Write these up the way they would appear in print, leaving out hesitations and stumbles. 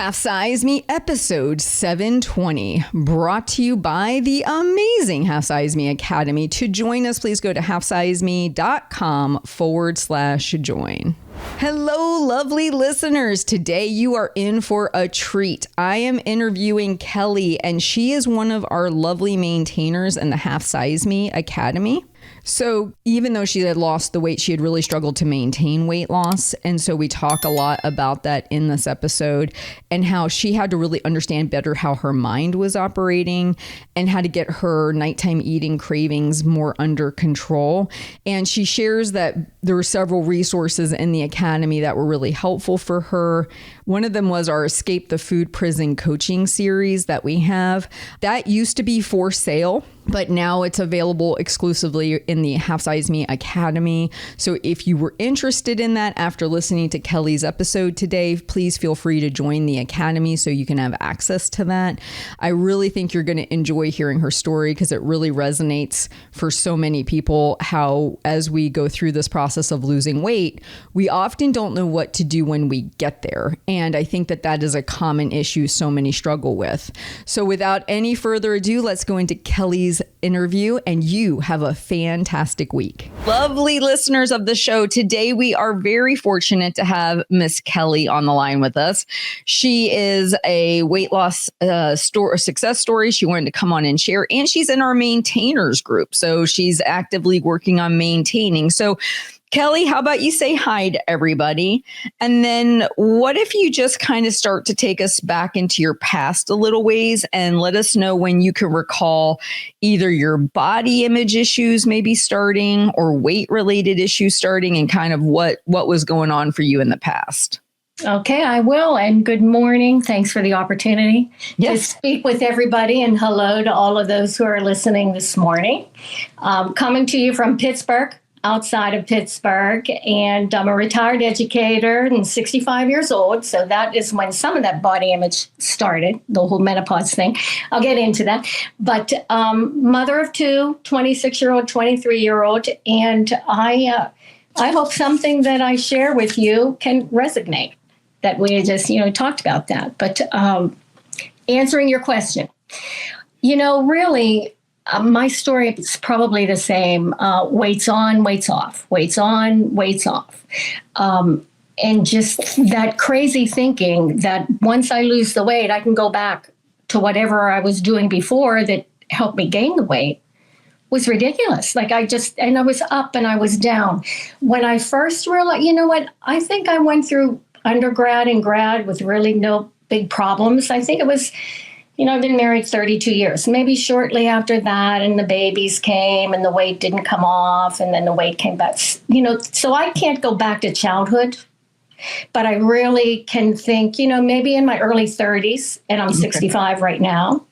Half Size Me episode 720, brought to you by the amazing Half Size Me Academy. To join us, please go to halfsizeme.com/join. Hello, lovely listeners. Today you are in for a treat. I am interviewing Kelly, and she is one of our lovely maintainers in the Half Size Me Academy. So even though she had lost the weight, she had really struggled to maintain weight loss. And so we talk a lot about that in this episode and how she had to really understand better how her mind was operating and how to get her nighttime eating cravings more under control. And she shares that there were several resources in the academy that were really helpful for her. One of them was our Escape the Food Prison coaching series that we have. That used to be for sale, but now it's available exclusively in the Half Size Me Academy. So if you were interested in that after listening to Kelly's episode today, please feel free to join the Academy so you can have access to that. I really think you're going to enjoy hearing her story because it really resonates for so many people, how as we go through this process of losing weight, we often don't know what to do when we get there. And I think that that is a common issue so many struggle with. So without any further ado, let's go into Kelly's interview, and you have a fantastic week. Lovely listeners of the show, today we are very fortunate to have Miss Kelly on the line with us. She is a weight loss success story. She wanted to come on and share, and she's in our maintainers group. So she's actively working on maintaining. So Kelly, how about you say hi to everybody? And then what if you just kind of start to take us back into your past a little ways and let us know when you can recall either your body image issues maybe starting or weight related issues starting and kind of what was going on for you in the past. Okay, I will. And good morning. Thanks for the opportunity to speak with everybody. And hello to all of those who are listening this morning. Coming to you from Pittsburgh, outside of Pittsburgh, and I'm a retired educator and 65 years old. So that is when some of that body image started, the whole menopause thing. I'll get into that. But mother of two, 26-year-old, 23-year-old, and I hope something that I share with you can resonate, that we just, talked about that. But answering your question, really, my story is probably the same. Weights on, weights off, weights on, weights off. And just that crazy thinking that once I lose the weight, I can go back to whatever I was doing before that helped me gain the weight was ridiculous. I was up and I was down. When I first realized, I think I went through undergrad and grad with really no big problems. I think it was, I've been married 32 years, maybe shortly after that, and the babies came and the weight didn't come off, and then the weight came back, so I can't go back to childhood, but I really can think, maybe in my early 30s, and I'm 65 right now.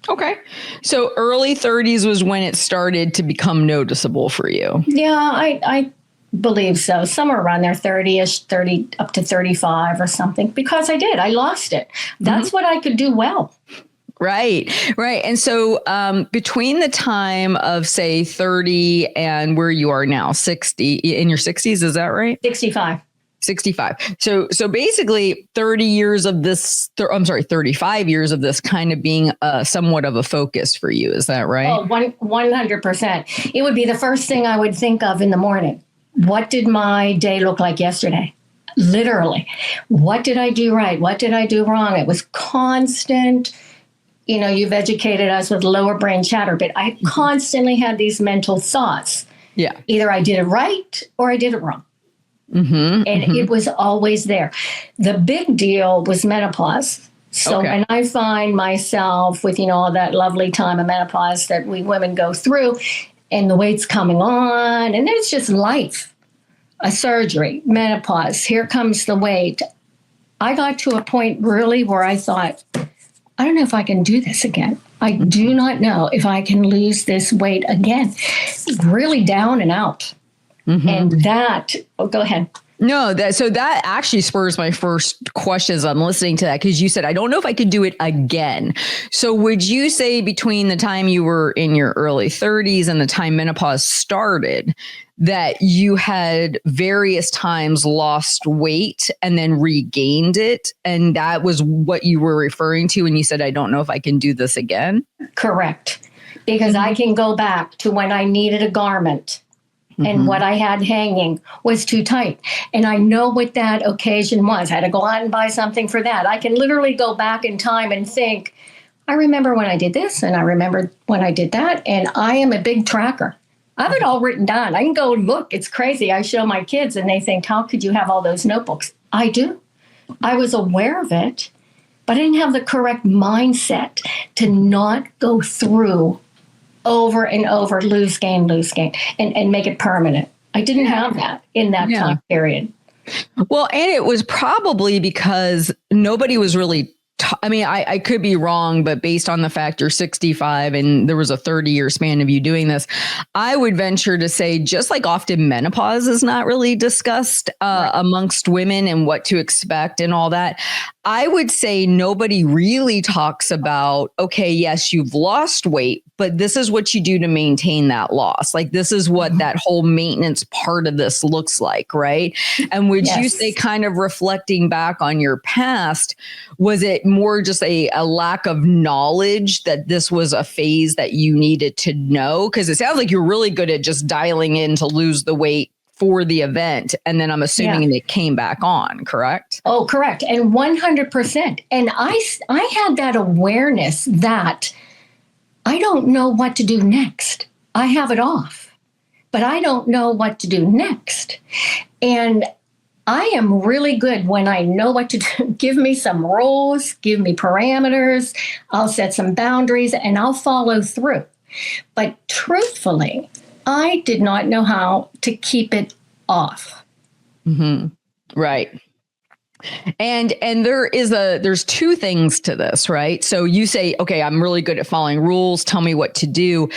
Okay. So early 30s was when it started to become noticeable for you. Yeah, I believe so. Somewhere around there, 30-ish, 30 up to 35 or something, because I lost it. That's what I could do well. Right. And so between the time of, say, 30 and where you are now, 60, in your 60s, is that right? 65. So basically 35 years of this kind of being somewhat of a focus for you. Is that right? Oh, 100%. It would be the first thing I would think of in the morning. What did my day look like yesterday? Literally. What did I do right? What did I do wrong? It was constant. You've educated us with lower brain chatter, but I constantly had these mental thoughts. Yeah. Either I did it right or I did it wrong. It was always there. The big deal was menopause. So when I find myself with, all that lovely time of menopause that we women go through, and the weight's coming on, and it's just life, a surgery, menopause, here comes the weight. I got to a point really where I thought, I don't know if I can do this again. I do not know if I can lose this weight again. Really down and out. And that, go ahead. No, that actually spurs my first question as I'm listening to that, because you said, I don't know if I could do it again. So would you say between the time you were in your early 30s and the time menopause started, that you had various times lost weight and then regained it? And that was what you were referring to when you said, I don't know if I can do this again? Correct. Because I can go back to when I needed a garment. And what I had hanging was too tight. And I know what that occasion was. I had to go out and buy something for that. I can literally go back in time and think, I remember when I did this, and I remember when I did that. And I am a big tracker. I have it all written down. I can go look. It's crazy. I show my kids and they think, how could you have all those notebooks? I do. I was aware of it, but I didn't have the correct mindset to not go through over and over, lose gain, and make it permanent. I didn't have that in that time period. Well, and it was probably because nobody was really, I could be wrong, but based on the fact you're 65 and there was a 30-year span of you doing this, I would venture to say, just like often menopause is not really discussed amongst women and what to expect and all that, I would say nobody really talks about, okay, yes, you've lost weight, but this is what you do to maintain that loss. Like, this is what that whole maintenance part of this looks like, right? And would you say, kind of reflecting back on your past, was it more just a lack of knowledge that this was a phase that you needed to know? Because it sounds like you're really good at just dialing in to lose the weight for the event. And then I'm assuming it came back on, correct? Oh, correct. And 100%. And I had that awareness that I don't know what to do next. I have it off, but I don't know what to do next. And I am really good when I know what to do. Give me some rules, give me parameters. I'll set some boundaries and I'll follow through. But truthfully, I did not know how to keep it off. Mm-hmm. Right. And there's two things to this, right? So you say, okay, I'm really good at following rules. Tell me what to do.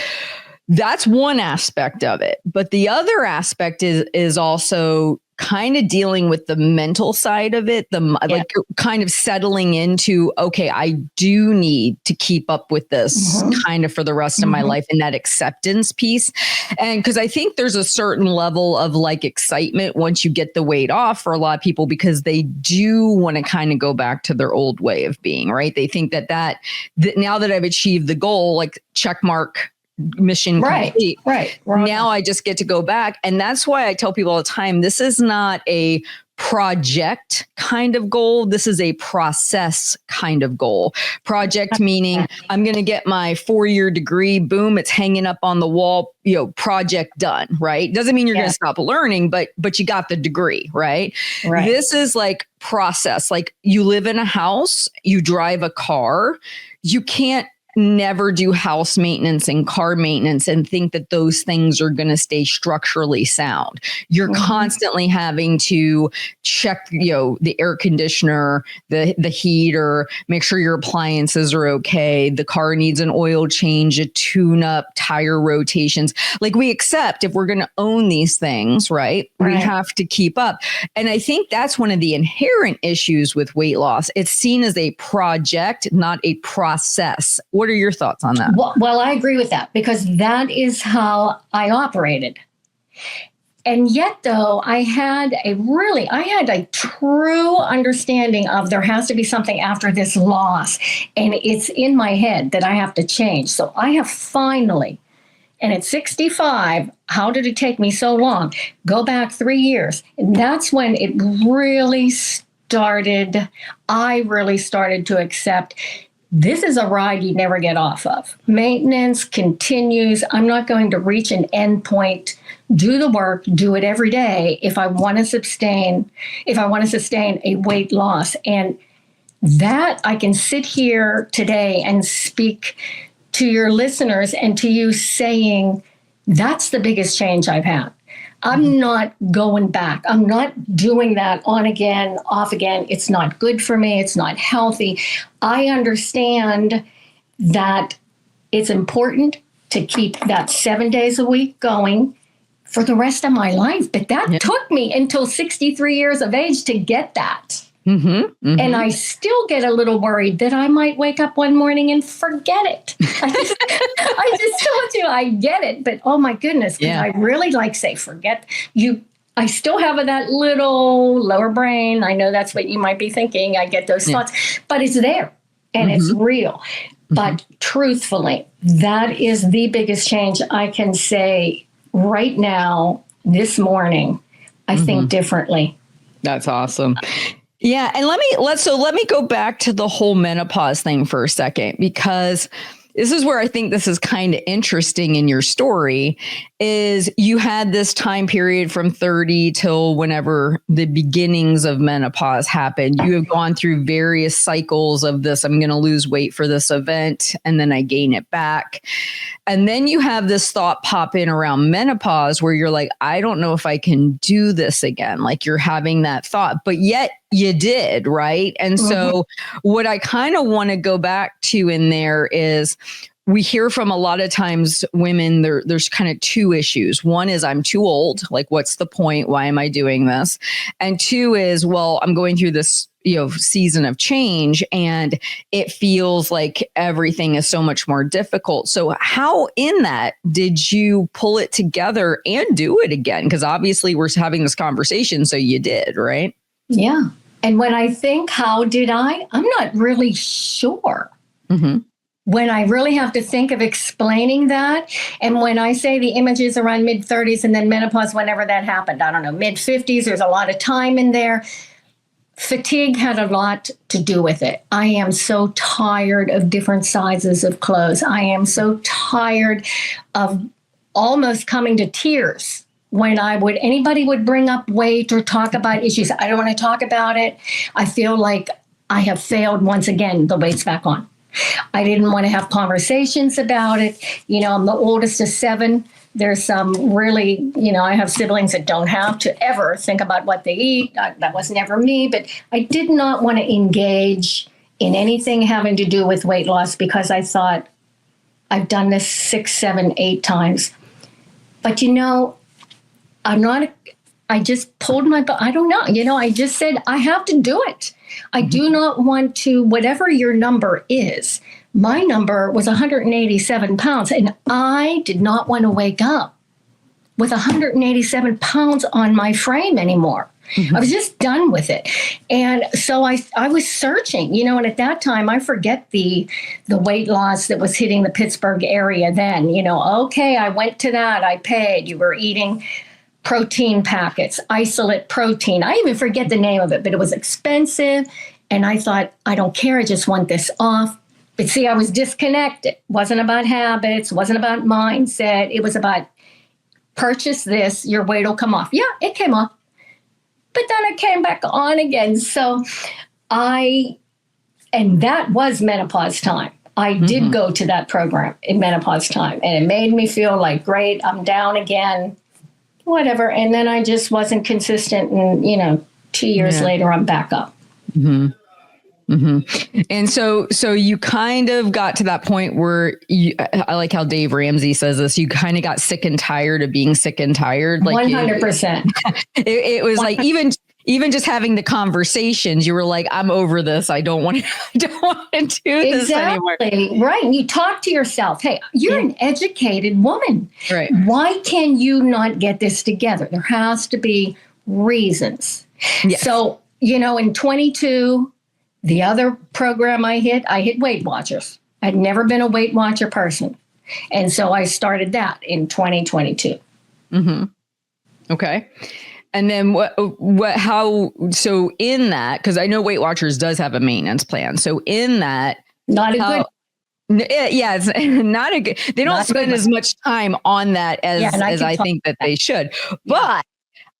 That's one aspect of it. But the other aspect is also kind of dealing with the mental side of it, like kind of settling into, okay, I do need to keep up with this kind of for the rest of my life, and that acceptance piece. And because I think there's a certain level of like excitement once you get the weight off for a lot of people, because they do want to kind of go back to their old way of being, right? They think that now that I've achieved the goal, like check mark, mission complete. Right. Now I just get to go back. And that's why I tell people all the time, this is not a project kind of goal. This is a process kind of goal. Project meaning I'm going to get my 4-year degree. Boom, it's hanging up on the wall. Project done, right? Doesn't mean you're going to stop learning, but you got the degree, right? This is like process. Like, you live in a house, you drive a car. You can't never do house maintenance and car maintenance and think that those things are going to stay structurally sound. You're constantly having to check, the air conditioner, the heater, make sure your appliances are okay. The car needs an oil change, a tune up, tire rotations. Like, we accept if we're going to own these things, right? We have to keep up. And I think that's one of the inherent issues with weight loss. It's seen as a project, not a process. What are your thoughts on that? Well, I agree with that, because that is how I operated. And yet, though, I had a true understanding of there has to be something after this loss. And it's in my head that I have to change. So I have finally, and at 65, how did it take me so long? Go back 3 years. And that's when it really started. I really started to accept, this is a ride you never get off of. Maintenance continues. I'm not going to reach an end point. Do the work, do it every day if I want to sustain a weight loss. And that I can sit here today and speak to your listeners and to you saying, that's the biggest change I've had. I'm not going back. I'm not doing that on again, off again. It's not good for me. It's not healthy. I understand that it's important to keep that 7 days a week going for the rest of my life. But that took me until 63 years of age to get that. And I still get a little worried that I might wake up one morning and forget it. I just told you I get it, but oh my goodness, because I really say forget you. I still have that little lower brain. I know that's what you might be thinking. I get those thoughts, but it's there and it's real. But truthfully, that is the biggest change I can say right now, this morning. I think differently. That's awesome. Yeah. And let me go back to the whole menopause thing for a second, because this is where I think this is kind of interesting in your story. Is you had this time period from 30 till whenever the beginnings of menopause happened. You have gone through various cycles of this. I'm going to lose weight for this event, and then I gain it back. And then you have this thought pop in around menopause where you're like, I don't know if I can do this again. Like you're having that thought, but yet you did, right? And so what I kind of want to go back to in there is we hear from a lot of times women, there's kind of two issues. One is I'm too old. Like, what's the point? Why am I doing this? And two is, well, I'm going through this, season of change and it feels like everything is so much more difficult. So how in that did you pull it together and do it again? Because obviously we're having this conversation. So you did, right? Yeah. And when I think, how did I? I'm not really sure. When I really have to think of explaining that, and when I say the images around mid-30s and then menopause, whenever that happened, I don't know, mid-50s, there's a lot of time in there. Fatigue had a lot to do with it. I am so tired of different sizes of clothes. I am so tired of almost coming to tears when anybody would bring up weight or talk about issues. I don't want to talk about it. I feel like I have failed once again. The weight's back on. I didn't want to have conversations about it. I'm the oldest of 7. There's some really, I have siblings that don't have to ever think about what they eat. That was never me, but I did not want to engage in anything having to do with weight loss because I thought I've done this 6, 7, 8 times. But, I just pulled I don't know. I just said, I have to do it. I do not want to, whatever your number is. My number was 187 pounds, and I did not want to wake up with 187 pounds on my frame anymore. I was just done with it. And so I was searching, and at that time, I forget the weight loss that was hitting the Pittsburgh area then. Okay, I went to that. I paid. You were eating protein packets, isolate protein. I even forget the name of it, but it was expensive. And I thought, I don't care. I just want this off. But see, I was disconnected. It wasn't about habits, wasn't about mindset. It was about purchase this, your weight will come off. Yeah, it came off. But then it came back on again. So and that was menopause time. I did go to that program in menopause time, and it made me feel like, great, I'm down again, whatever. And then I just wasn't consistent. And, 2 years later, I'm back up. And so you kind of got to that point where I like how Dave Ramsey says this, you kind of got sick and tired of being sick and tired. Like 100%. It was like, even just having the conversations, you were like, I'm over this. I don't want to do this anymore. Right. And you talk to yourself, hey, you're an educated woman. Right. Why can you not get this together? There has to be reasons. Yes. So, in 22, the other program I hit Weight Watchers. I'd never been a Weight Watcher person. And so I started that in 2022. Okay. And then so in that, because I know Weight Watchers does have a maintenance plan. So in that, not a good. Yeah, it's not a good, they don't spend as much time on that as I think that they should. But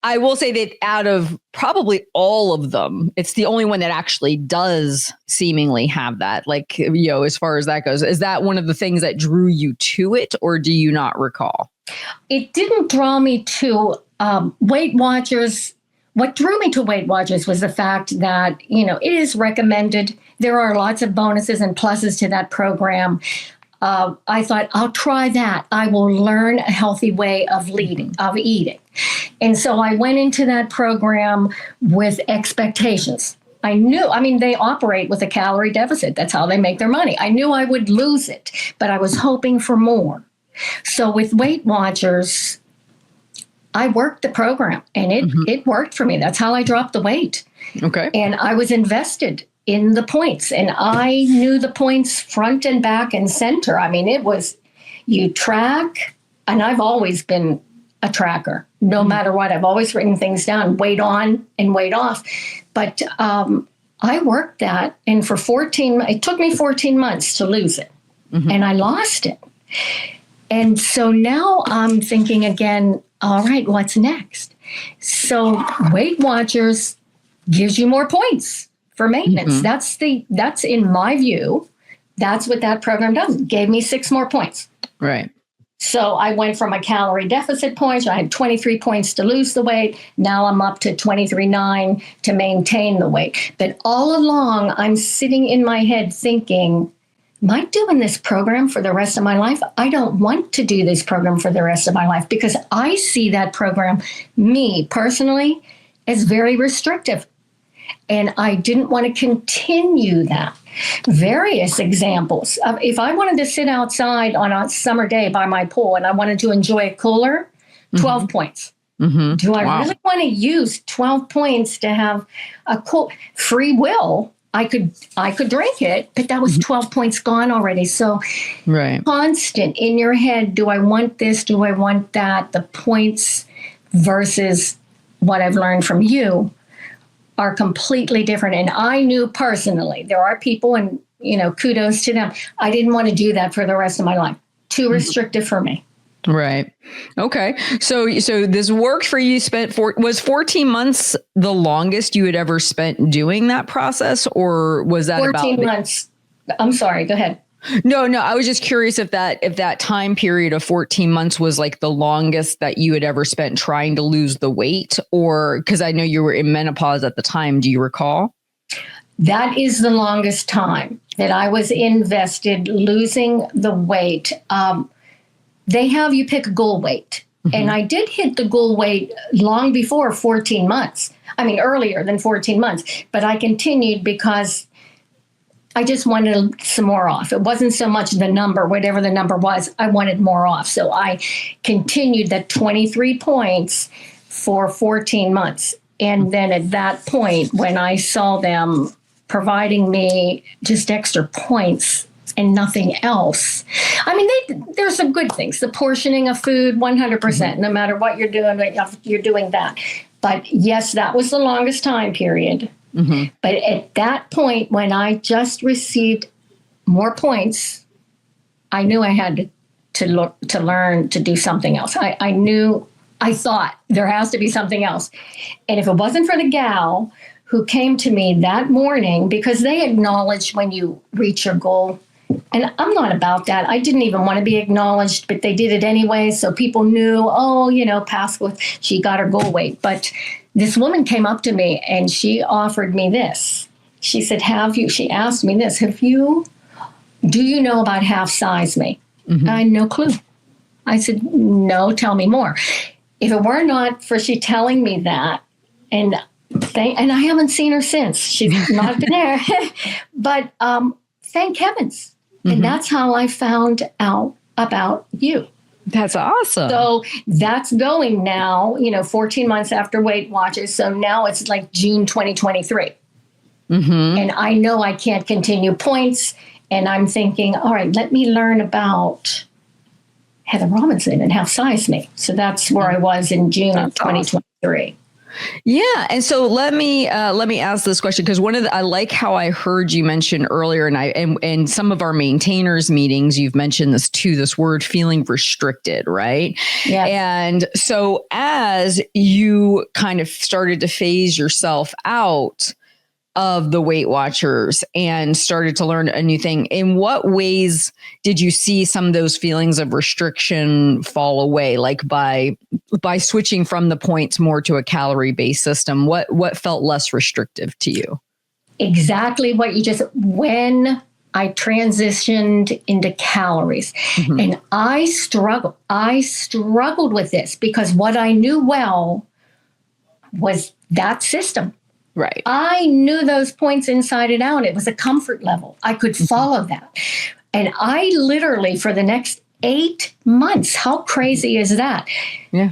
I will say that out of probably all of them, it's the only one that actually does seemingly have that. Like, as far as that goes, is that one of the things that drew you to it, or do you not recall? It didn't draw me to Weight Watchers. What drew me to Weight Watchers was the fact that, it is recommended. There are lots of bonuses and pluses to that program. I thought, I'll try that. I will learn a healthy way of eating. And so I went into that program with expectations. They operate with a calorie deficit. That's how they make their money. I knew I would lose it, but I was hoping for more. So with Weight Watchers, I worked the program and it worked for me. That's how I dropped the weight. Okay. And I was invested in the points, and I knew the points front and back and center. I mean, it was, you track, and I've always been a tracker, no matter what. I've always written things down, weight on and weight off. But I worked that, and it took me 14 months to lose it, and I lost it. And so now I'm thinking again, all right, what's next? So Weight Watchers gives you more points for maintenance. That's in my view, that's what that program does. It gave me 6 more points. Right. So I went from a calorie deficit point. I had 23 points to lose the weight. Now I'm up to 23.9 to maintain the weight. But all along, I'm sitting in my head thinking, am I doing this program for the rest of my life? I don't want to do this program for the rest of my life, because I see that program, me personally, as very restrictive. And I didn't want to continue that. Various examples of if I wanted to sit outside on a summer day by my pool and I wanted to enjoy a cooler, 12 points. Do I really want to use 12 points to have a cool free will? I could drink it, but that was 12 points gone already. So constant in your head, do I want this? Do I want that? The points versus what I've learned from you are completely different. And I knew personally, there are people, and kudos to them. I didn't want to do that for the rest of my life. Too restrictive for me. Right. Okay. So this worked for you. Was 14 months the longest you had ever spent doing that process, or was that 14 months? I'm sorry. Go ahead. No. I was just curious if that time period of 14 months was like the longest that you had ever spent trying to lose the weight, or because I know you were in menopause at the time. Do you recall? That is the longest time that I was invested losing the weight. They have you pick a goal weight. And I did hit the goal weight long before 14 months. I mean, earlier than 14 months. But I continued because I just wanted some more off. It wasn't so much the number, whatever the number was, I wanted more off. So I continued that 23 points for 14 months. And then at that point, when I saw them providing me just extra points and nothing else, I mean, there's some good things. The portioning of food, 100%, no matter what you're doing that. But yes, that was the longest time period. But at that point, when I just received more points, I knew I had to learn to do something else. I thought there has to be something else. And if it wasn't for the gal who came to me that morning, because they acknowledge when you reach your goal, and I'm not about that. I didn't even want to be acknowledged, but they did it anyway. So people knew, Pascal, she got her goal weight. But this woman came up to me and she offered me this. She said, she asked me this, do you know about half size me? I had no clue. I said, no, tell me more. If it were not for she telling me that, and I haven't seen her since, she's not been there, but thank heavens. And that's how I found out about you. That's awesome. So that's going now, 14 months after Weight Watchers. So now it's like June 2023. And I know I can't continue points. And I'm thinking, all right, let me learn about Heather Robinson and Half Size Me. So that's where I was in June of 2023. Yeah. And so let me ask this question, because I like how I heard you mention earlier, and some of our maintainers meetings, you've mentioned this word feeling restricted, right? Yeah. And so as you kind of started to phase yourself out of the Weight Watchers and started to learn a new thing, in what ways did you see some of those feelings of restriction fall away? Like by switching from the points more to a calorie-based system, what felt less restrictive to you? Exactly what you just, when I transitioned into calories. And I struggled. I struggled with this because what I knew well was that system. Right. I knew those points inside and out. It was a comfort level. I could follow that. And I literally, for the next 8 months, how crazy is that? Yeah.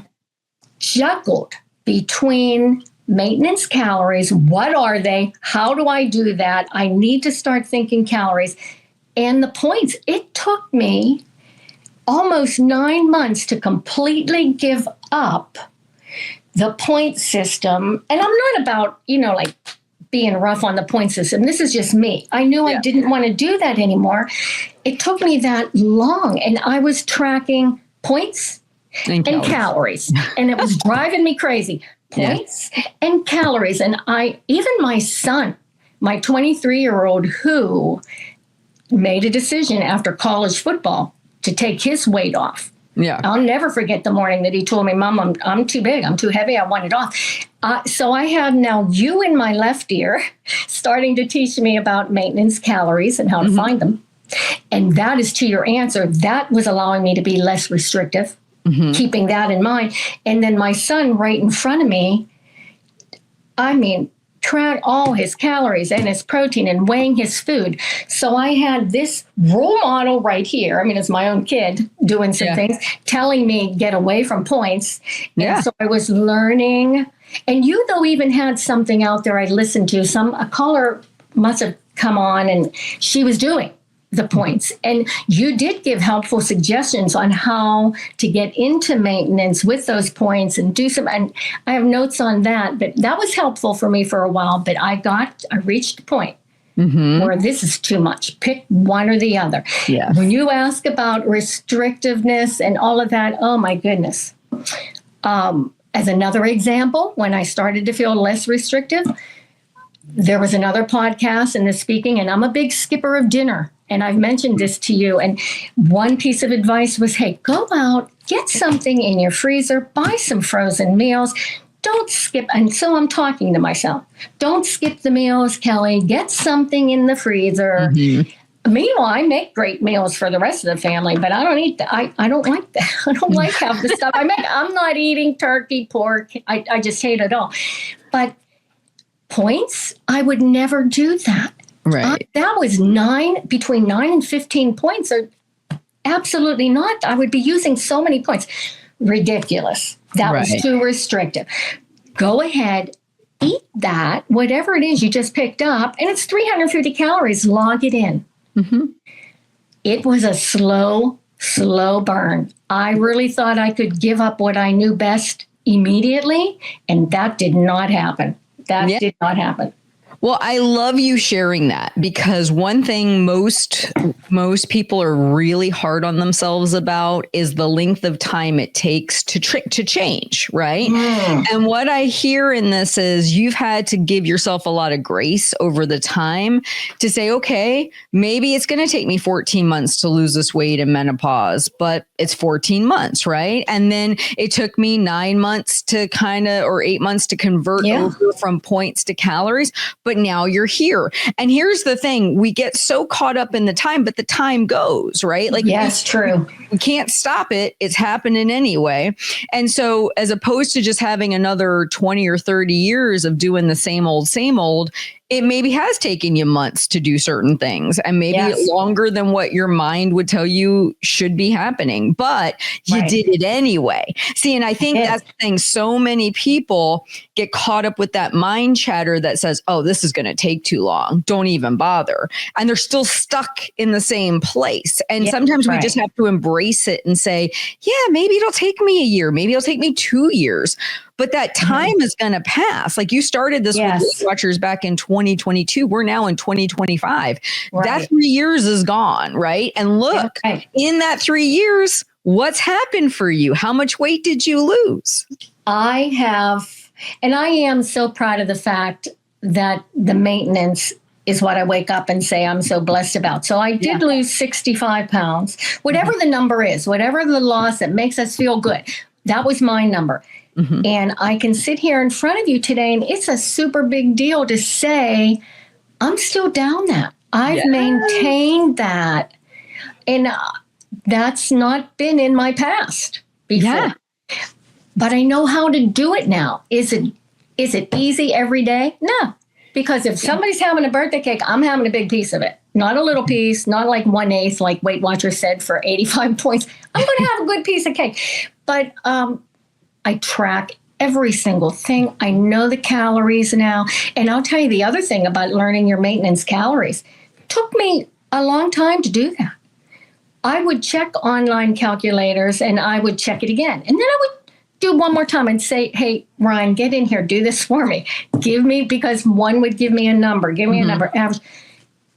Juggled between maintenance calories. What are they? How do I do that? I need to start thinking calories. And the points. It took me almost 9 months to completely give up the point system. And I'm not about, like being rough on the point system. This is just me. I knew I didn't want to do that anymore. It took me that long. And I was tracking points and calories. And it was driving me crazy. Points and calories. And even my son, my 23-year-old, who made a decision after college football to take his weight off. Yeah. I'll never forget the morning that he told me, Mom, I'm too big. I'm too heavy. I want it off. So I have now you in my left ear starting to teach me about maintenance calories and how to find them. And that is to your answer. That was allowing me to be less restrictive, keeping that in mind. And then my son right in front of me, track all his calories and his protein and weighing his food. So I had this role model right here. It's my own kid doing some things, telling me get away from points. Yeah. And so I was learning. And you, though, even had something out there I listened to. A caller must have come on and she was doing the points. And you did give helpful suggestions on how to get into maintenance with those points and do some, and I have notes on that, but that was helpful for me for a while. But I reached a point where this is too much. Pick one or the other. Yeah. When you ask about restrictiveness and all of that, oh my goodness. As another example, when I started to feel less restrictive, there was another podcast and the speaking, and I'm a big skipper of dinner. And I've mentioned this to you. And one piece of advice was, hey, go out, get something in your freezer, buy some frozen meals. Don't skip. And so I'm talking to myself. Don't skip the meals, Kelly. Get something in the freezer. Meanwhile, I make great meals for the rest of the family, but I don't eat that. I don't like that. I don't like half the stuff I make. I'm not eating turkey, pork. I just hate it all. But points, I would never do that. Right. That was between 9 and 15 points, or absolutely not. I would be using so many points. Ridiculous. That was too restrictive. Go ahead, eat that, whatever it is you just picked up, and it's 350 calories. Log it in. It was a slow burn. I really thought I could give up what I knew best immediately, and that did not happen. That did not happen. Well, I love you sharing that, because one thing most people are really hard on themselves about is the length of time it takes to change, right? And what I hear in this is you've had to give yourself a lot of grace over the time to say, okay, maybe it's going to take me 14 months to lose this weight in menopause, but it's 14 months, right? And then it took me 9 months to or 8 months to convert over from points to calories. But now you're here. And here's the thing. We get so caught up in the time, but the time goes, right? Yes, true. We can't stop it. It's happening anyway. And so as opposed to just having another 20 or 30 years of doing the same old, it maybe has taken you months to do certain things, and maybe longer than what your mind would tell you should be happening, but you did it anyway. See, and I think that's the thing. So many people get caught up with that mind chatter that says, oh, this is going to take too long. Don't even bother. And they're still stuck in the same place. And sometimes we just have to embrace it and say, yeah, maybe it'll take me a year. Maybe it'll take me 2 years. But that time is going to pass. Like you started this with Weight Watchers back in 2022. We're now in 2025. That 3 years is gone, right? And look, in that 3 years, what's happened for you? How much weight did you lose? I have, and I am so proud of the fact that the maintenance is what I wake up and say I'm so blessed about. So I did lose 65 pounds, whatever the number is, whatever the loss that makes us feel good. That was my number. And I can sit here in front of you today, and it's a super big deal to say, I'm still down that. I've maintained that. And that's not been in my past before. Yeah. But I know how to do it now. Is it easy every day? No. Because if somebody's having a birthday cake, I'm having a big piece of it. Not a little piece, not like 1/8, like Weight Watchers said, for 85 points. I'm going to have a good piece of cake. But I track every single thing. I know the calories now. And I'll tell you the other thing about learning your maintenance calories. It took me a long time to do that. I would check online calculators and I would check it again. And then I would do one more time and say, hey, Ryan, get in here, do this for me. Because one would give me a number, give me a number. Average.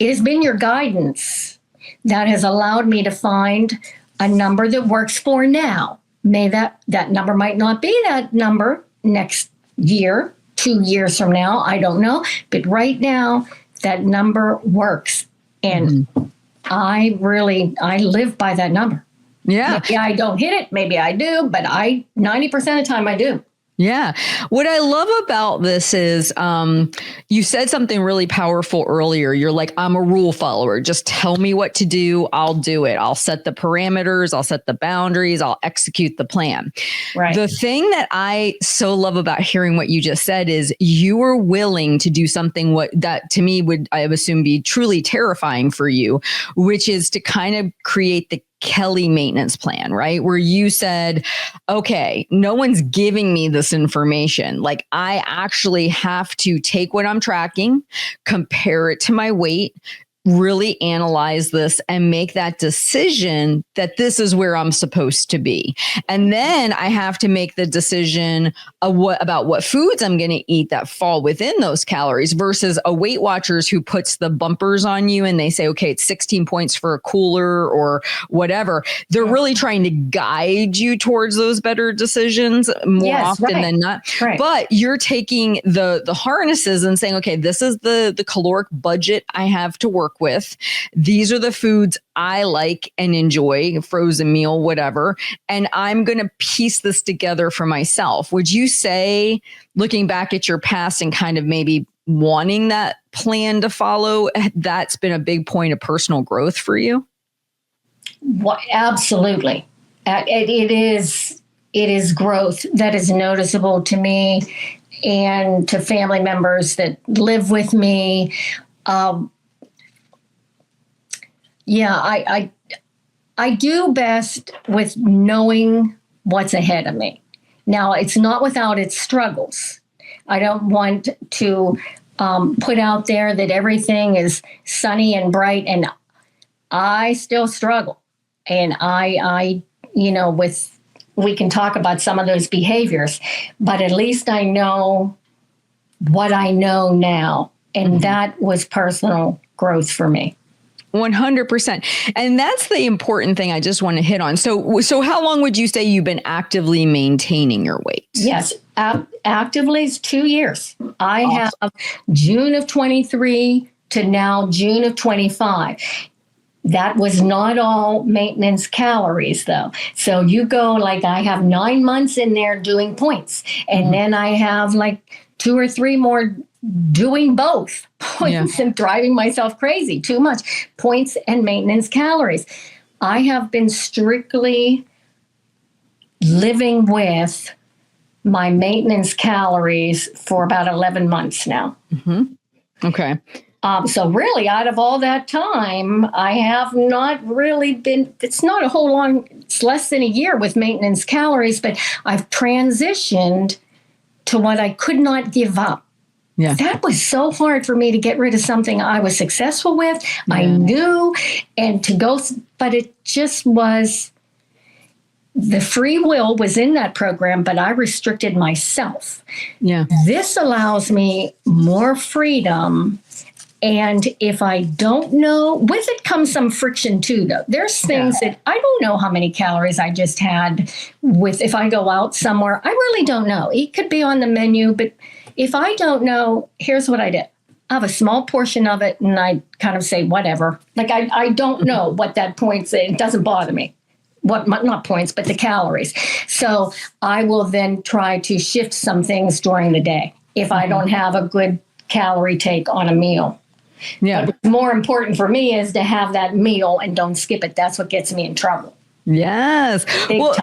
It has been your guidance that has allowed me to find a number that works for now. May that number might not be that number next year, 2 years from now, I don't know. But right now, that number works. And I live by that number. Yeah. Maybe I don't hit it. Maybe I do, but 90% of the time I do. Yeah. What I love about this is you said something really powerful earlier. You're like, I'm a rule follower. Just tell me what to do. I'll do it. I'll set the parameters. I'll set the boundaries. I'll execute the plan. Right. The thing that I so love about hearing what you just said is you were willing to do something that to me would, I assume, be truly terrifying for you, which is to kind of create the Kelly maintenance plan, right? Where you said, okay, no one's giving me this information. Like I actually have to take what I'm tracking, compare it to my weight, really analyze this and make that decision that this is where I'm supposed to be. And then I have to make the decision of about what foods I'm going to eat that fall within those calories versus a Weight Watchers who puts the bumpers on you and they say, okay, it's 16 points for a cooler or whatever. They're really trying to guide you towards those better decisions more often than not. Right. But you're taking the harnesses and saying, okay, this is the caloric budget I have to work with. These are the foods I like and enjoy, frozen meal, whatever. And I'm going to piece this together for myself. Would you say, looking back at your past and kind of maybe wanting that plan to follow, that's been a big point of personal growth for you? Well, absolutely. It is growth that is noticeable to me and to family members that live with me. I do best with knowing what's ahead of me. Now, it's not without its struggles. I don't want to put out there that everything is sunny and bright, and I still struggle. And we can talk about some of those behaviors, but at least I know what I know now. And that was personal growth for me. 100%. And that's the important thing I just want to hit on. So how long would you say you've been actively maintaining your weight? Yes, actively is 2 years. I have June of 23 to now June of 25. That was not all maintenance calories, though. So you go like I have 9 months in there doing points. And then I have like 2 or 3 more doing both points and driving myself crazy. Too much points and maintenance calories. I have been strictly living with my maintenance calories for about 11 months now. Okay. So really, out of all that time, I have not really been, it's not a whole long, it's less than a year with maintenance calories, but I've transitioned to what I could not give up. Yeah. That was so hard for me to get rid of something I was successful with. Yeah. I knew, and to go, but it just was, the free will was in that program, but I restricted myself. Yeah. This allows me more freedom. And if I don't know, with it comes some friction too, though. There's things that I don't know how many calories I just had with, if I go out somewhere, I really don't know. It could be on the menu, but if I don't know, here's what I did. I have a small portion of it and I kind of say, whatever. Like I don't know what that points, it doesn't bother me. What, not points, but the calories. So I will then try to shift some things during the day if I don't have a good calorie take on a meal. Yeah. But what's more important for me is to have that meal and don't skip it. That's what gets me in trouble. Yes. Big Well, time.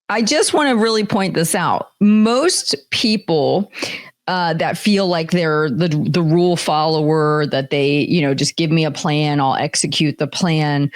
I just want to really point this out. Most people that feel like they're the rule follower, that they, just give me a plan, I'll execute the plan.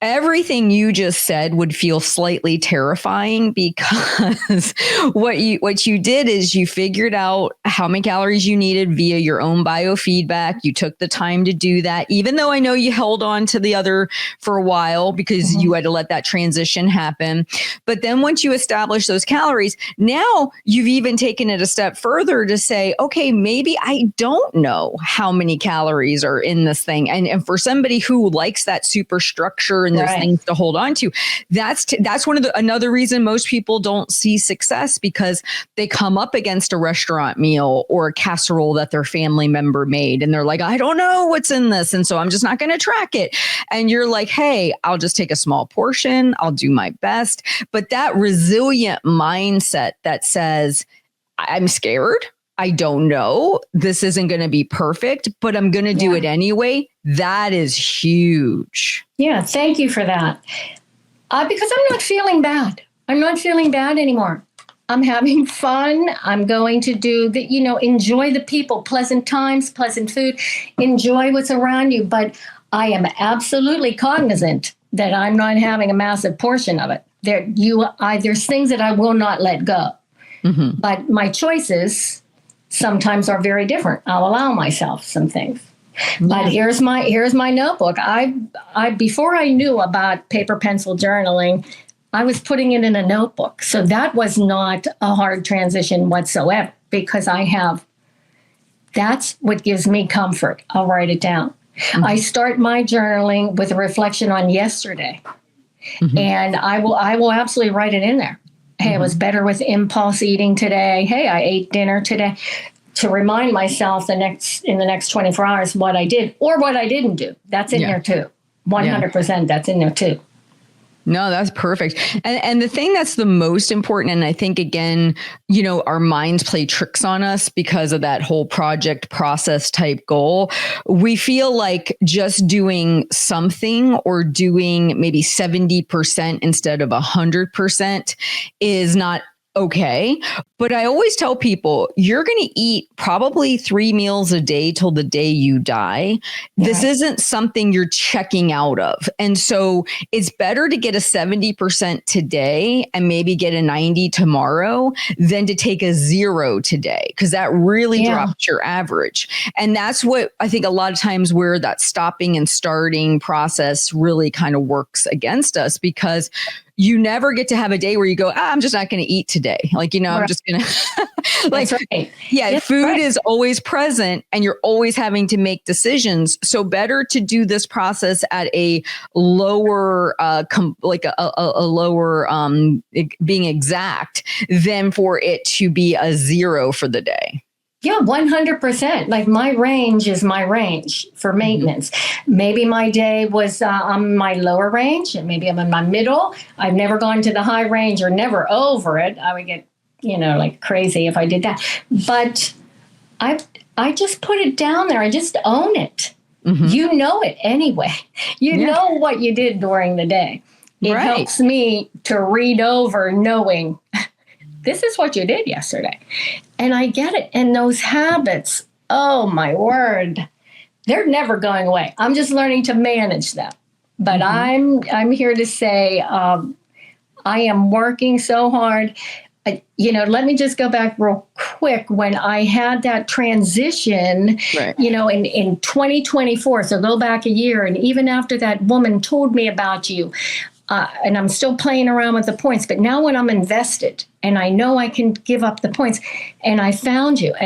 Everything you just said would feel slightly terrifying, because what you did is you figured out how many calories you needed via your own biofeedback. You took the time to do that, even though I know you held on to the other for a while because you had to let that transition happen. But then once you establish those calories, now you've even taken it a step further to say, okay, maybe I don't know how many calories are in this thing. And for somebody who likes that super structure and those things to hold on to, that's one of another reason most people don't see success, because they come up against a restaurant meal or a casserole that their family member made, and they're like, I don't know what's in this, and so I'm just not going to track it. And you're like, hey, I'll just take a small portion, I'll do my best. But that resilient mindset that says, I'm scared, I don't know, this isn't going to be perfect, but I'm going to do it anyway. That is huge. Yeah, thank you for that. Because I'm not feeling bad. I'm not feeling bad anymore. I'm having fun. I'm going to do enjoy the people, pleasant times, pleasant food, enjoy what's around you. But I am absolutely cognizant that I'm not having a massive portion of it. There's things that I will not let go. Mm-hmm. But my choices sometimes are very different. I'll allow myself some things. Yeah. But here's my notebook. I before I knew about paper pencil journaling, I was putting it in a notebook. So that was not a hard transition whatsoever, because that's what gives me comfort. I'll write it down. Mm-hmm. I start my journaling with a reflection on yesterday. Mm-hmm. And I will absolutely write it in there. Hey, I was better with impulse eating today. Hey, I ate dinner today, to remind myself in the next 24 hours what I did or what I didn't do. That's in there too. 100%. That's in there too. No, that's perfect. And the thing that's the most important, and I think, again, our minds play tricks on us because of that whole project process type goal. We feel like just doing something or doing maybe 70% instead of 100% is not okay. But I always tell people, you're going to eat probably 3 meals a day till the day you die. Yeah. This isn't something you're checking out of. And so it's better to get a 70% today and maybe get a 90 tomorrow than to take a 0 today, because that really drops your average. And that's what I think a lot of times where that stopping and starting process really kind of works against us, because you never get to have a day where you go, I'm just not going to eat today. I'm just going to like, food is always present and you're always having to make decisions. So better to do this process at a lower, being exact, than for it to be a 0 for the day. Yeah, 100%. Like, my range is my range for maintenance. Mm-hmm. Maybe my day was on my lower range, and maybe I'm in my middle. I've never gone to the high range or never over it. I would get, like crazy if I did that. But I just put it down there. I just own it. Mm-hmm. You know it anyway. You know what you did during the day. It helps me to read over knowing this is what you did yesterday. And I get it. And those habits, oh my word, they're never going away. I'm just learning to manage them. But I'm here to say I am working so hard. Let me just go back real quick. When I had that transition, in 2024, so go back a year, and even after that woman told me about you, and I'm still playing around with the points, but now when I'm invested and I know I can give up the points, and I found you on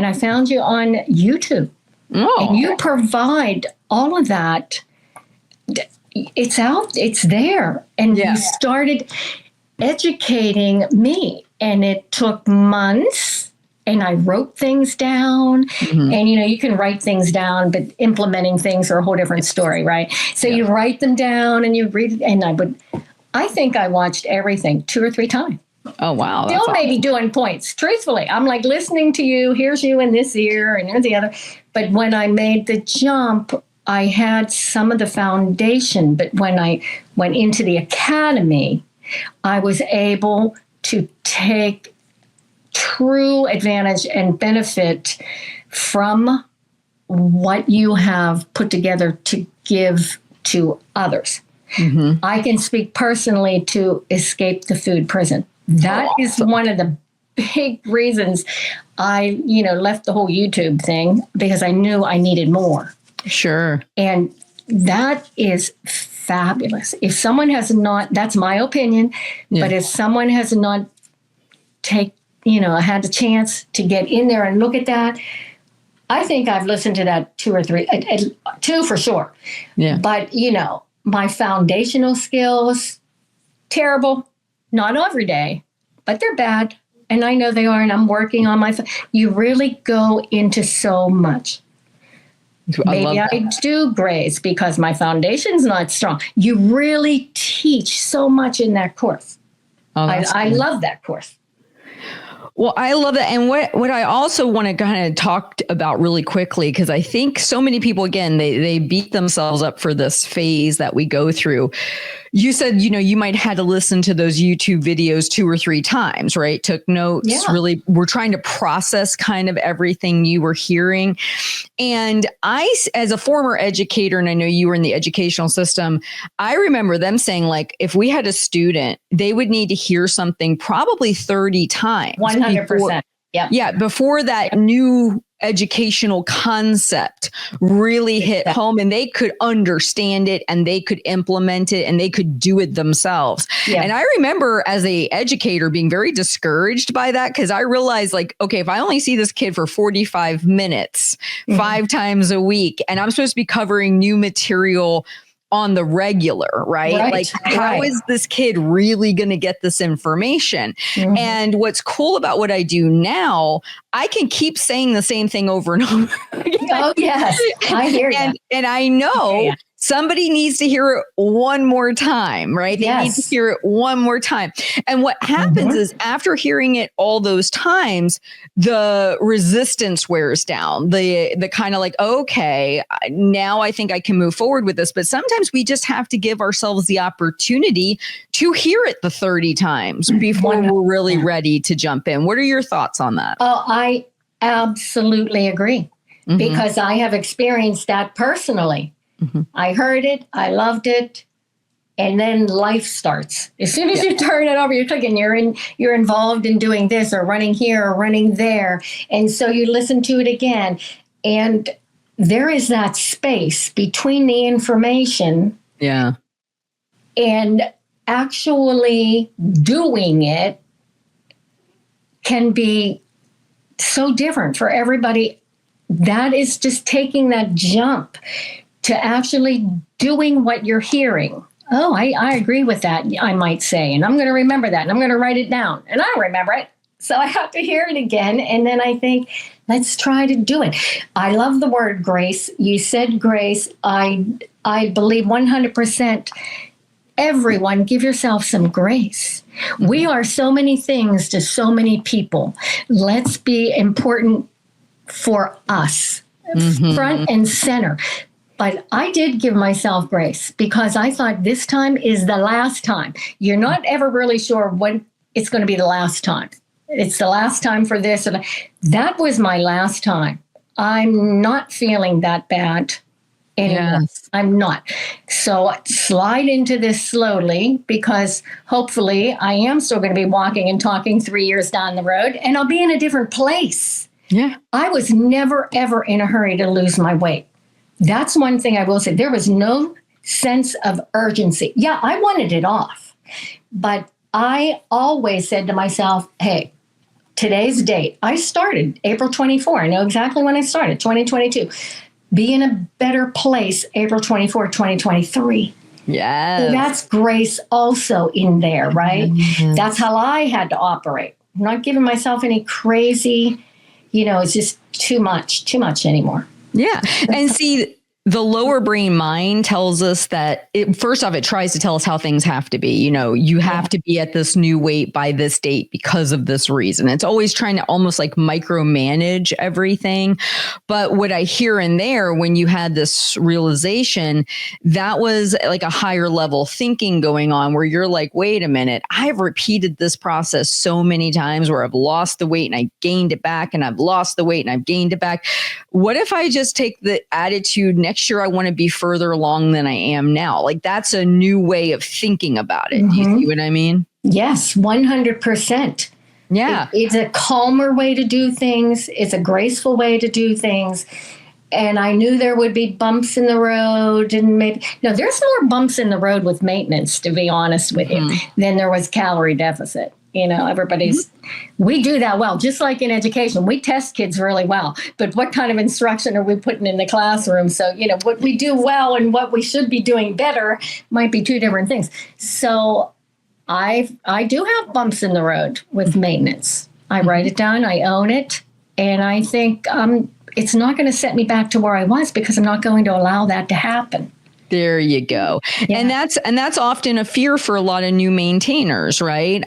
YouTube, and you provide all of that. It's there. And you started educating me, and it took months, and I wrote things down. Mm-hmm. And, you can write things down, but implementing things are a whole different story, right? So you write them down and you read it, and I think I watched everything 2 or 3 times. Oh, wow. Still maybe doing points. Truthfully, I'm like listening to you. Here's you in this ear and here's the other. But when I made the jump, I had some of the foundation, but when I went into the academy, I was able to take true advantage and benefit from what you have put together to give to others. Mm-hmm. I can speak personally to escape the food prison. That is one of the big reasons I, left the whole YouTube thing, because I knew I needed more. Sure. And that is fabulous. If someone has not, that's my opinion, but if someone has not had the chance to get in there and look at that, I think I've listened to that 2 or 3, 2 for sure. Yeah. But, my foundational skills, terrible, not every day, but they're bad. And I know they are, and I'm working on you really go into so much. Maybe I do graze because my foundation's not strong. You really teach so much in that course. I love that course. Well, I love that. And what I also want to kind of talk about really quickly, because I think so many people, again, they beat themselves up for this phase that we go through. You said, you might have had to listen to those YouTube videos 2 or 3 times, right? Took notes, really, we're trying to process kind of everything you were hearing. And I, as a former educator, and I know you were in the educational system, I remember them saying, like, if we had a student, they would need to hear something probably 30 times. 100%. Before that new educational concept really hit home and they could understand it and they could implement it and they could do it themselves. Yeah. And I remember as a educator being very discouraged by that, because I realized, like, okay, if I only see this kid for 45 minutes, 5 times a week, and I'm supposed to be covering new material on the regular, right? Like, how is this kid really going to get this information? Mm-hmm. And what's cool about what I do now, I can keep saying the same thing over and over again. Oh, yes. I hear you. And I know somebody needs to hear it one more time, right? They need to hear it one more time. And what happens is, after hearing it all those times, the resistance wears down. The kind of like, okay, now I think I can move forward with this. But sometimes we just have to give ourselves the opportunity to hear it the 30 times before we're really ready to jump in. What are your thoughts on that? Oh, I absolutely agree, because I have experienced that personally. Mm-hmm. I heard it, I loved it, and then life starts. As soon as you turn it over, you're clicking, you're involved in doing this or running here or running there. And so you listen to it again. And there is that space between the information and actually doing it can be so different for everybody. That is just taking that jump to actually doing what you're hearing. Oh, I agree with that, I might say. And I'm going to remember that. And I'm going to write it down. And I don't remember it. So I have to hear it again. And then I think, let's try to do it. I love the word grace. You said grace. I believe 100%. Everyone, give yourself some grace. We are so many things to so many people. Let's be important for us, front and center. But I did give myself grace, because I thought this time is the last time. You're not ever really sure when it's going to be the last time. It's the last time for this. That was my last time. I'm not feeling that bad anymore. Yes. I'm not. So slide into this slowly, because hopefully I am still going to be walking and talking 3 years down the road, and I'll be in a different place. Yeah. I was never, ever in a hurry to lose my weight. That's one thing I will say. There was no sense of urgency. Yeah, I wanted it off. But I always said to myself, hey, today's date. I started April 24. I know exactly when I started, 2022. Be in a better place, April 24, 2023. Yes. So that's grace also in there, right? Mm-hmm. That's how I had to operate. I'm not giving myself any crazy, it's just too much anymore. Yeah. And see, the lower brain mind tells us that first off, it tries to tell us how things have to be. You have to be at this new weight by this date because of this reason. It's always trying to almost like micromanage everything. But what I hear in there, when you had this realization, that was like a higher level thinking going on where you're like, wait a minute, I've repeated this process so many times where I've lost the weight and I gained it back, and I've lost the weight and I've gained it back. What if I just take the attitude next year I want to be further along than I am now? Like, that's a new way of thinking about it. Do you see what I mean? Yes, 100%. Yeah. It's a calmer way to do things. It's a graceful way to do things. And I knew there would be bumps in the road, and there's more bumps in the road with maintenance, to be honest with you, than there was calorie deficit. We do that well, just like in education. We test kids really well, but what kind of instruction are we putting in the classroom? So, what we do well and what we should be doing better might be two different things. So I do have bumps in the road with maintenance. I write it down, I own it, and I think it's not going to set me back to where I was, because I'm not going to allow that to happen. There you go. Yeah. And that's often a fear for a lot of new maintainers, right?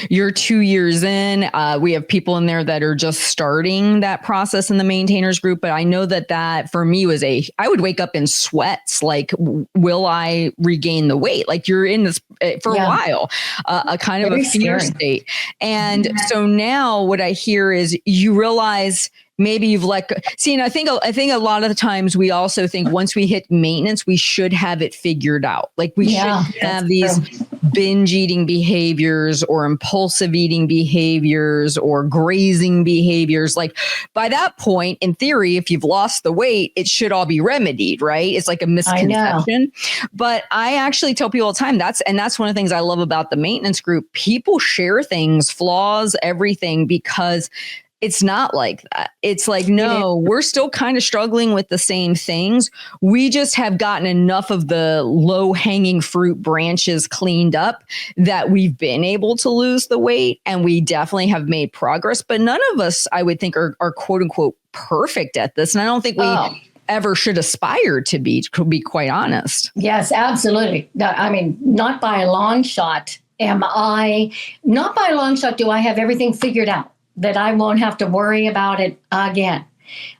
You're 2 years in. We have people in there that are just starting that process in the maintainers group. But I know that for me was I would wake up in sweats. Like, will I regain the weight? Like, you're in this for a while, a kind of a fear state. And so now what I hear is you realize maybe you've and I think a lot of the times we also think once we hit maintenance, we should have it figured out. Like, we should have these binge eating behaviors or impulsive eating behaviors or grazing behaviors. Like, by that point, in theory, if you've lost the weight, it should all be remedied, right? It's like a misconception. But I actually tell people all the time, that's one of the things I love about the maintenance group. People share things, flaws, everything, because it's not like that. It's like, no, we're still kind of struggling with the same things. We just have gotten enough of the low hanging fruit branches cleaned up that we've been able to lose the weight, and we definitely have made progress. But none of us, I would think, are quote unquote perfect at this. And I don't think we ever should aspire to be quite honest. Yes, absolutely. I mean, not by a long shot not by a long shot do I have everything figured out, that I won't have to worry about it again.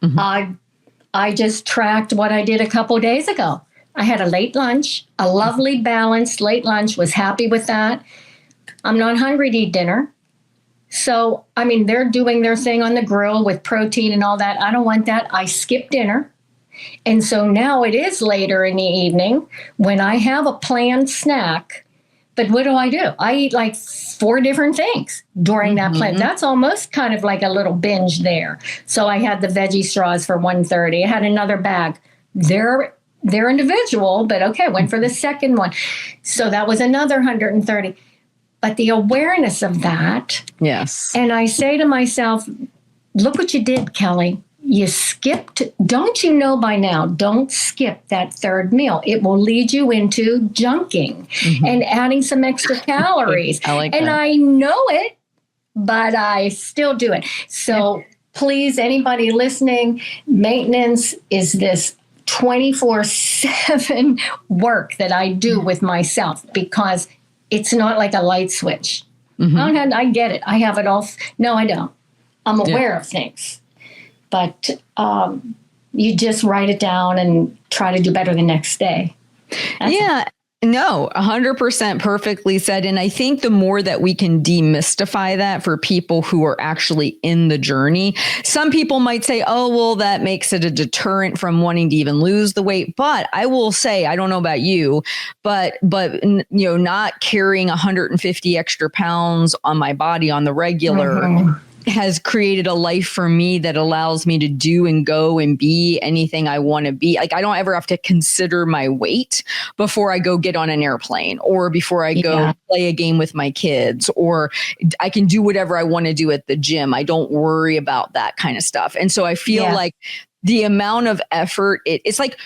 I just tracked what I did a couple days ago. I had a late lunch, a lovely balanced late lunch, was happy with that. I'm not hungry to eat dinner. So, I mean, they're doing their thing on the grill with protein and all that. I don't want that. I skipped dinner. And so now it is later in the evening when I have a planned snack. But what do? I eat like 4 different things during that plan. That's almost kind of like a little binge there. So I had the veggie straws for 130. I had another bag. They're individual, but okay, went for the second one. So that was another 130. But the awareness of that. Yes. And I say to myself, look what you did, Kelly. You skipped, don't you know by now, don't skip that third meal. It will lead you into junking and adding some extra calories. I like and that. I know it, but I still do it. So please, anybody listening, maintenance is this 24/7 work that I do with myself, because it's not like a light switch. I get it. I have it all. No, I don't. I'm aware of things. But you just write it down and try to do better the next day. No, 100% perfectly said. And I think the more that we can demystify that for people who are actually in the journey, some people might say, oh, well, that makes it a deterrent from wanting to even lose the weight. But I will say, I don't know about you, but not carrying 150 extra pounds on my body on the regular has created a life for me that allows me to do and go and be anything I want to be. Like, I don't ever have to consider my weight before I go get on an airplane or before I go play a game with my kids, or I can do whatever I want to do at the gym. I don't worry about that kind of stuff. And so I feel like the amount of effort, it's like,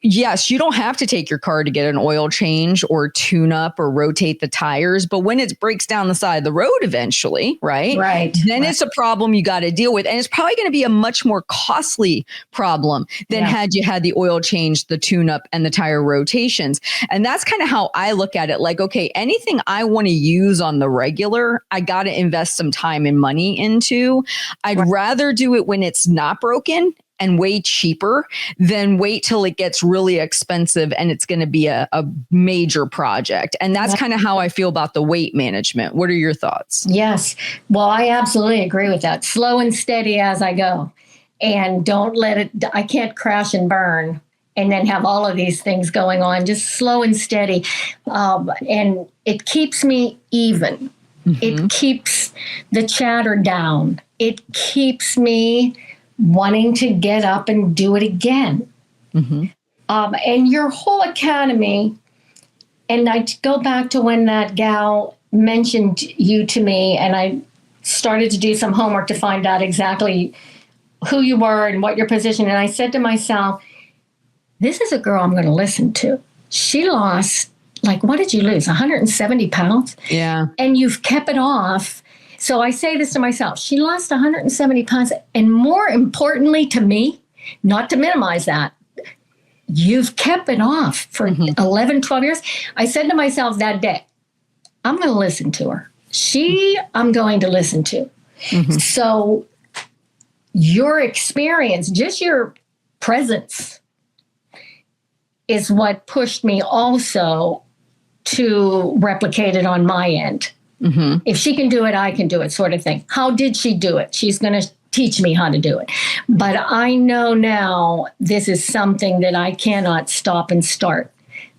yes, you don't have to take your car to get an oil change or tune up or rotate the tires. But when it breaks down the side of the road eventually, right? Then it's a problem you got to deal with. And it's probably going to be a much more costly problem than had you had the oil change, the tune up, and the tire rotations. And that's kind of how I look at it. Like, okay, anything I want to use on the regular, I got to invest some time and money into. I'd rather do it when it's not broken and way cheaper than wait till it gets really expensive and it's going to be a major project. And that's kind of how I feel about the weight management. What are your thoughts? Yes. Well, I absolutely agree with that. Slow and steady as I go. And don't let it, I can't crash and burn and then have all of these things going on. Just slow and steady. And it keeps me even. It keeps the chatter down. It keeps me wanting to get up and do it again. And your whole academy, and I go back to when that gal mentioned you to me, and I started to do some homework to find out exactly who you were and what your position. And I said to myself, this is a girl I'm going to listen to. She lost, like, what did you lose? 170 pounds? Yeah. And you've kept it off. So I say this to myself, she lost 170 pounds. And more importantly to me, not to minimize that, you've kept it off for 11, 12 years. I said to myself that day, I'm going to listen to her. I'm going to listen to. So your experience, just your presence, is what pushed me also to replicate it on my end. If she can do it, I can do it, sort of thing. How did she do it? She's going to teach me how to do it. But I know now this is something that I cannot stop and start.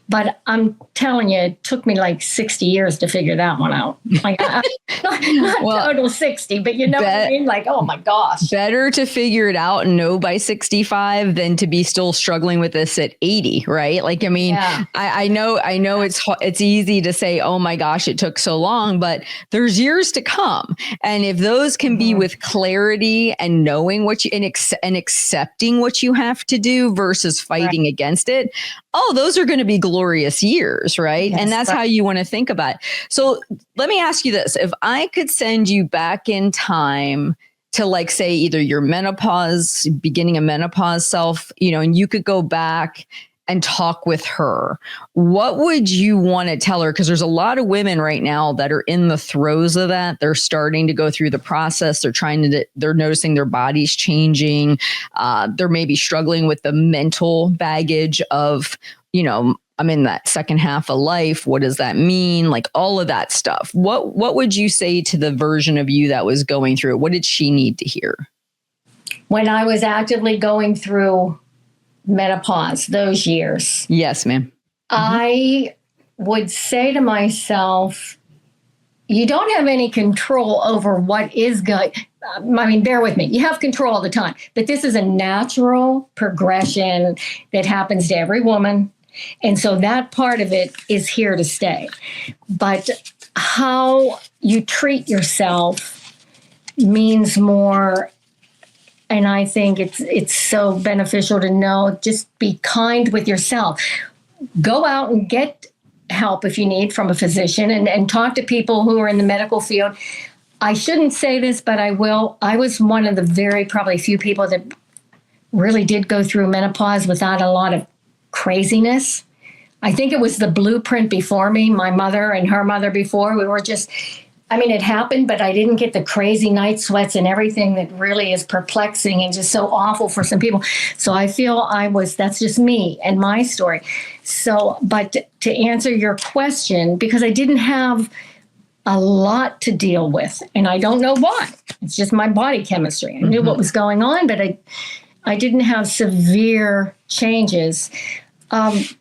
But I'm telling you, it took me like 60 years to figure that one out. Like, not well, total 60, but you know what I mean? Like, oh my gosh. Better to figure it out and know by 65 than to be still struggling with this at 80, right? Like, I mean, I know it's easy to say, oh my gosh, it took so long, but there's years to come. And if those can be with clarity and knowing what you, and accepting what you have to do versus fighting against it, oh, those are going to be glorious years, right? Yes, and that's how you want to think about it. So let me ask you this. If I could send you back in time to, like, say, either your menopause, beginning of menopause self, and you could go back and talk with her, what would you want to tell her? Because there's a lot of women right now that are in the throes of that. They're starting to go through the process. They're noticing their body's changing. They're maybe struggling with the mental baggage of, I'm in that second half of life. What does that mean? Like, all of that stuff. What would you say to the version of you that was going through it? What did she need to hear? When I was actively going through menopause, those years. Yes, ma'am. I would say to myself, you don't have any control over what is good. I mean, bear with me. You have control all the time, but this is a natural progression that happens to every woman. And so that part of it is here to stay. But how you treat yourself means more. And I think it's so beneficial to know, just be kind with yourself. Go out and get help if you need from a physician, and talk to people who are in the medical field. I shouldn't say this, but I will. I was one of the probably few people that really did go through menopause without a lot of craziness. I think it was the blueprint before me, my mother and her mother before. We were just, it happened, but I didn't get the crazy night sweats and everything that really is perplexing and just so awful for some people. So I feel that's just me and my story. So, but to answer your question, because I didn't have a lot to deal with, and I don't know why. It's just my body chemistry. I knew what was going on, but I didn't have severe changes. I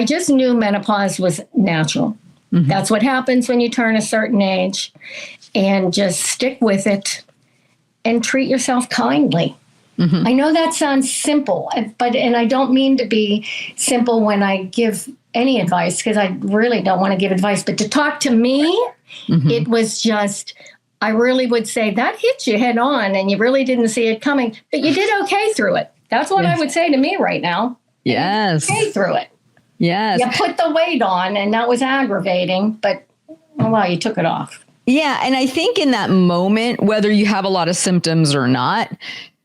just knew menopause was natural. That's what happens when you turn a certain age, and just stick with it and treat yourself kindly. I know that sounds simple, and I don't mean to be simple when I give any advice, because I really don't want to give advice, but to talk to me, it was just, I really would say that hit you head on and you really didn't see it coming, but you did okay through it. That's what I would say to me right now. Yes. Okay through it. Yes. You put the weight on and that was aggravating, but oh, well, you took it off. Yeah. And I think in that moment, whether you have a lot of symptoms or not,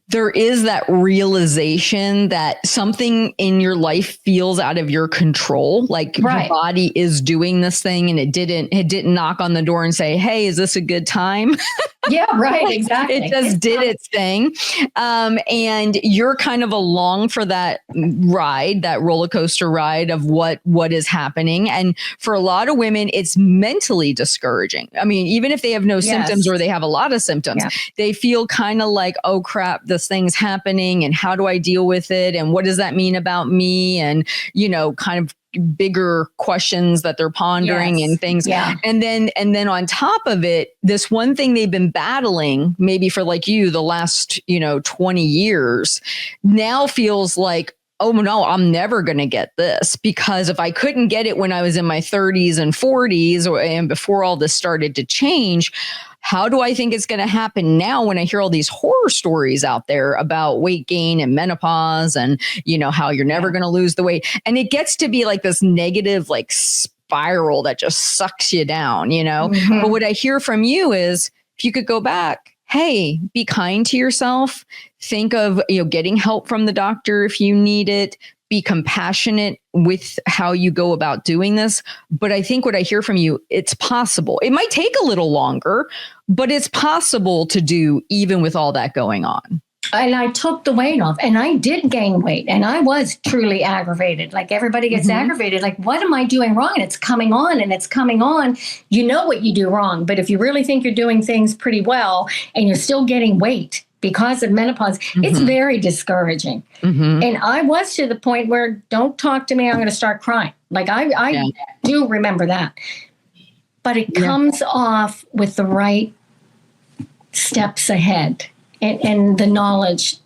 there is that realization that something in your life feels out of your control. Like your body is doing this thing and it didn't knock on the door and say, hey, is this a good time? Yeah, right. Exactly. It just did its thing. And you're kind of along for that ride, that roller coaster ride of what is happening. And for a lot of women, it's mentally discouraging. I mean, even if they have no symptoms or they have a lot of symptoms, they feel kind of like, oh crap, this thing's happening. And how do I deal with it? And what does that mean about me? And, kind of bigger questions that they're pondering and things. Yeah. And then on top of it, this one thing they've been battling, maybe for like you, the last, 20 years now feels like, oh no, I'm never going to get this, because if I couldn't get it when I was in my 30s and 40s and before all this started to change, how do I think it's going to happen now when I hear all these horror stories out there about weight gain and menopause and, how you're never going to lose the weight. And it gets to be like this negative, like spiral that just sucks you down, But what I hear from you is if you could go back, hey, be kind to yourself. Think of, getting help from the doctor if you need it. Be compassionate with how you go about doing this. But I think what I hear from you, it's possible. It might take a little longer, but it's possible to do even with all that going on. And I took the weight off and I did gain weight and I was truly aggravated. Like everybody gets aggravated. Like, what am I doing wrong? And it's coming on and it's coming on. You know what you do wrong. But if you really think you're doing things pretty well and you're still getting weight because of menopause, it's very discouraging. And I was to the point where don't talk to me, I'm going to start crying. Like I do remember that. But it comes off with the right steps ahead. And the knowledge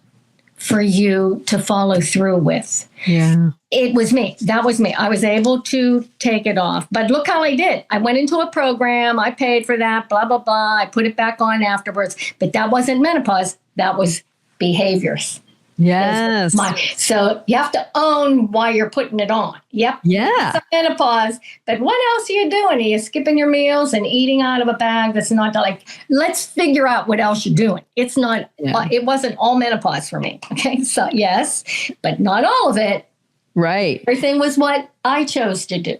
for you to follow through with. Yeah. It was me. That was me. I was able to take it off. But look how I did. I went into a program. I paid for that, blah, blah, blah. I put it back on afterwards. But that wasn't menopause. That was behaviors. Yes. So you have to own why you're putting it on. Yep. Yeah. It's menopause. But what else are you doing? Are you skipping your meals and eating out of a bag that's not like, let's figure out what else you're doing. It's not, it wasn't all menopause for me. Okay. So yes, but not all of it. Right. Everything was what I chose to do.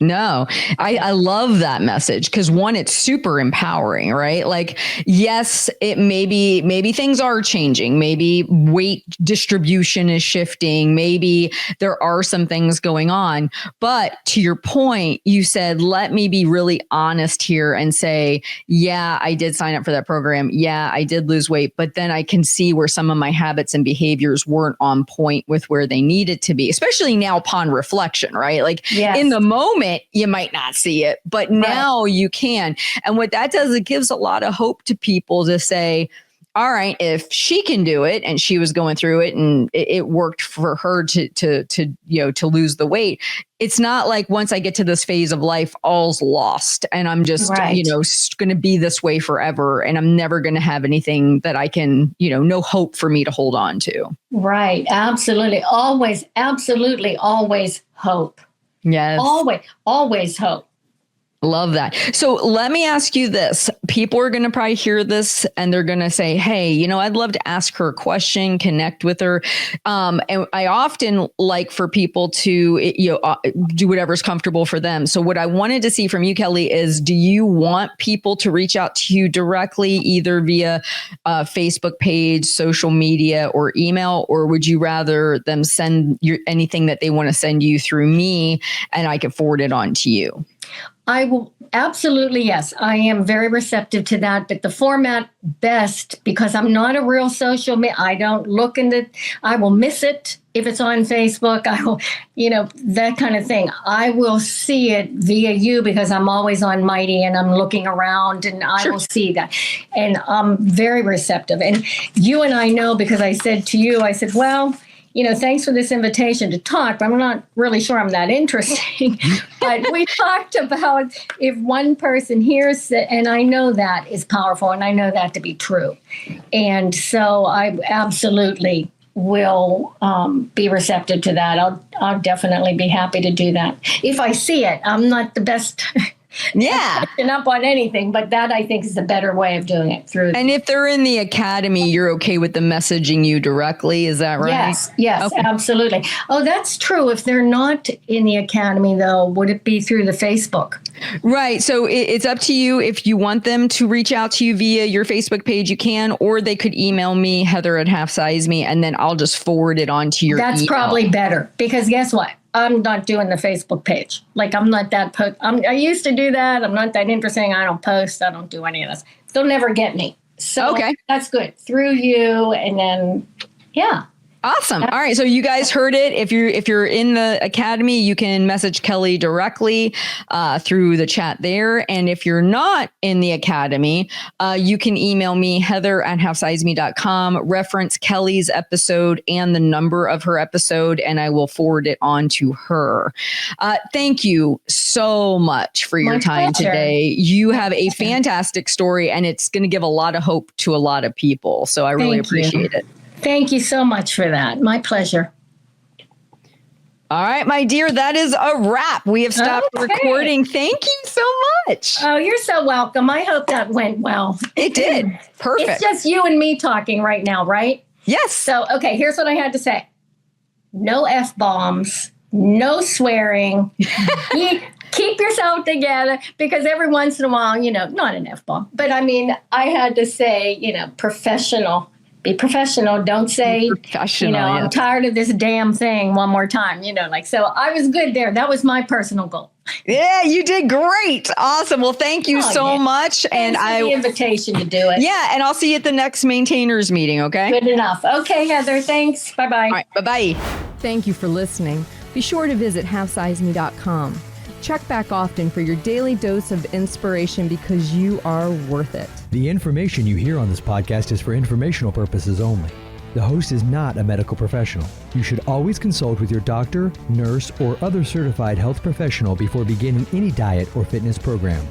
No, I love that message because one, it's super empowering, right? Like, yes, it maybe things are changing. Maybe weight distribution is shifting. Maybe there are some things going on. But to your point, you said, let me be really honest here and say, yeah, I did sign up for that program. Yeah, I did lose weight. But then I can see where some of my habits and behaviors weren't on point with where they needed to be, especially now upon reflection, right? Like in the moment, you might not see it, but now you can. And what that does, it gives a lot of hope to people to say, all right, if she can do it and she was going through it and it worked for her to lose the weight. It's not like once I get to this phase of life, all's lost and I'm just, going to be this way forever. And I'm never going to have anything that I can, no hope for me to hold on to. Right. Absolutely. Absolutely always hope. Yes. Always hope. Love that. So let me ask you this. People are going to probably hear this and they're going to say, hey, I'd love to ask her a question, connect with her. And I often like for people to, do whatever's comfortable for them. So what I wanted to see from you, Kelly, is do you want people to reach out to you directly, either via Facebook page, social media, or email, or would you rather them send anything that they want to send you through me and I can forward it on to you? I will absolutely, yes. I am very receptive to that, but the format best, because I'm not a real social media. I don't look into, I will miss it if it's on Facebook. I will, that kind of thing. I will see it via you because I'm always on Mighty and I'm looking around and I will see that. And I'm very receptive. And you and I know, because I said to you, well, thanks for this invitation to talk, but I'm not really sure I'm that interesting. But we talked about if one person hears it, and I know that is powerful, and I know that to be true. And so I absolutely will be receptive to that. I'll definitely be happy to do that. If I see it, I'm not the best up on anything, but that I think is the better way of doing it through. And if they're in the academy, you're okay with them messaging you directly. Is that right? Yes, okay. Absolutely. Oh, that's true. If they're not in the academy, though, would it be through the Facebook? Right. So it's up to you. If you want them to reach out to you via your Facebook page, you can, or they could email me, Heather@halfsizeme, and then I'll just forward it on to your That's email. Probably better, because guess what? I'm not doing the Facebook page. Like, I'm not that I used to do that. I'm not that interesting. I don't post. I don't do any of this. They'll never get me. So That's good. Through you, and then, Awesome. All right. So you guys heard it. If you're in the academy, you can message Kelly directly through the chat there. And if you're not in the academy, you can email me, Heather@halfsizeme.com, reference Kelly's episode and the number of her episode, and I will forward it on to her. Thank you so much for your time today. You have a fantastic story, and it's going to give a lot of hope to a lot of people. So I really appreciate it. Thank you so much for that. My pleasure. All right, my dear, that is a wrap. We have stopped recording. Thank you so much. Oh, you're so welcome. I hope that went well. It did. Perfect. It's just you and me talking right now, right? Yes. So, okay, here's what I had to say. No F-bombs, no swearing. Keep yourself together, because every once in a while, not an F-bomb, but I mean, I had to say, professional. Be professional. Don't say, I'm tired of this damn thing one more time, so I was good there. That was my personal goal. Yeah, you did great. Awesome. Well, thank you so much. And the invitation to do it. Yeah. And I'll see you at the next maintainers meeting. Okay. Good enough. Okay, Heather. Thanks. Bye-bye. All right. Bye-bye. Thank you for listening. Be sure to visit halfsizeme.com. Check back often for your daily dose of inspiration, because you are worth it. The information you hear on this podcast is for informational purposes only. The host is not a medical professional. You should always consult with your doctor, nurse, or other certified health professional before beginning any diet or fitness program.